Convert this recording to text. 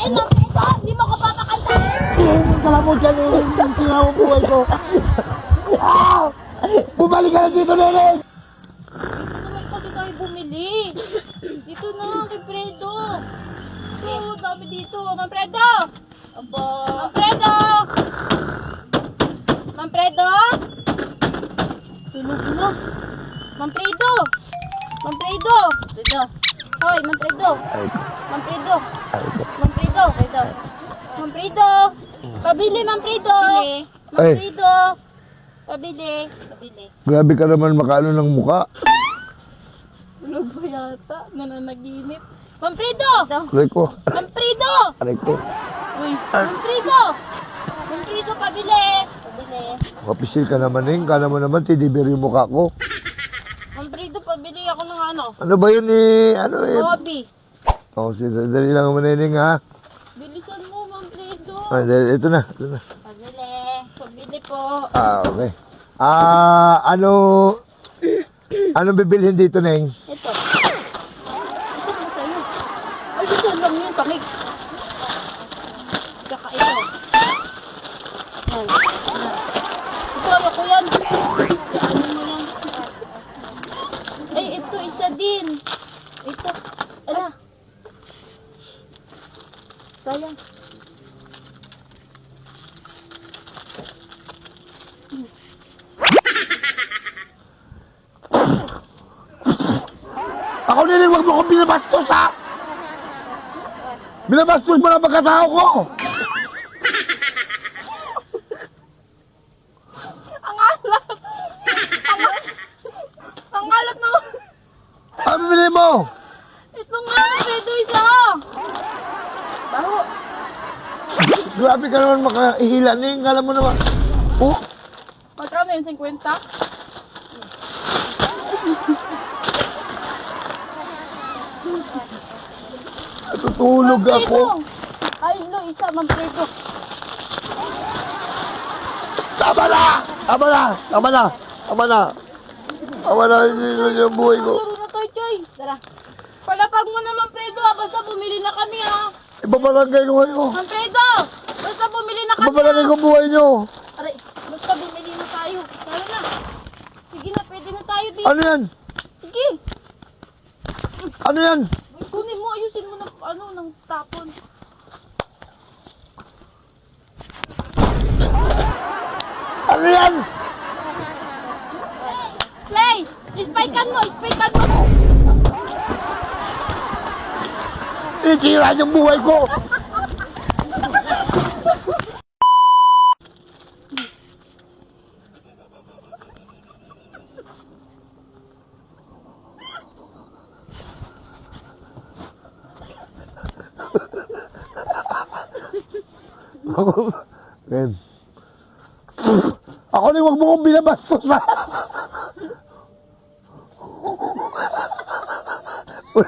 papakantahin ng preso. Hindi mo ko papakantahin. Kala mo dyan yung sinaw ang buhay ko. Bumalik ka na dito, Neneng! Dito naman kasi tayo bumili. Dito na, kay Fredo. So, dami dito. Ma'am Fredo! Aba. Ma'am Fredo! Ma'am Fredo? Tulog na. Ma'am Fredo! Ma'am Fredo! Fredo! Hoy, Ma'am Fredo! Ma'am Fredo! Ma'am Fredo! Fredo! Ma'am Fredo! Pabili, Ma'am Fredo! Ma'am Ay. Fredo! Pabili! Pabili! Grabe ka naman makano ng muka. Tulog ba yata? Nananaginip. Ma'am Fredo! Aray ko. Ma'am Fredo! Aray ko. Uy, Ma'am Fredo! Ma'am Fredo, pabili! Pabili! Kapisil ka naman, Neng. Kala mo naman, tidibir yung mukha ko. Ma'am Fredo, pabili ako ng ano? Ano ba yun eh? Ano eh? Hobby. Dali lang mo, Neneng, ha? Bilisan mo, Ma'am Fredo. Ito na. Pabili. Pabili po. Okay. Ano bibilhin dito, Neng? Ito. Ito mo sa'yo. Ay, gusto lang yun. Pamig. Tsaka ito. Yan. Ito, ako yan. Ano mo yan? Ay, ito, isa din. Ito. Ala. Sayang. Ako Neneng, wag mo akong binabastos, ha? Binabastos mo lang pagkatao ko. Ang alat! Ang alat no! Ano bibili mo? Ito nga, Fredo, isa! Baho! Grabe ka naman makaihila, Neng. Kala mo naman. Oh, Magkano yun, 50? natutulog ako. Ay, no, isa, Ma'am Fredo. Tama na! Tama na! Tama na! Tama na! Tama na yung buhay ko. Laro na tayo, Choy. Tara. Palapag mo naman, Fredo, ha? Basta bumili na kami, ha? Ibabarangay ko kayo. Ma'am Fredo! Basta bumili na kami, Ibabarangay ko buhay nyo. Aray, basta bumili na tayo. Tara na. Sige na, pwede na tayo dito. Ano yan? Sige. Ano yan? Kunin mo, ayusin mo ng, ng tapon. Ano yan? Play! Ispikan mo! Ispikan mo! Itira yung buhay ko. Ako, Ako na wag mo kong binabastos, ha?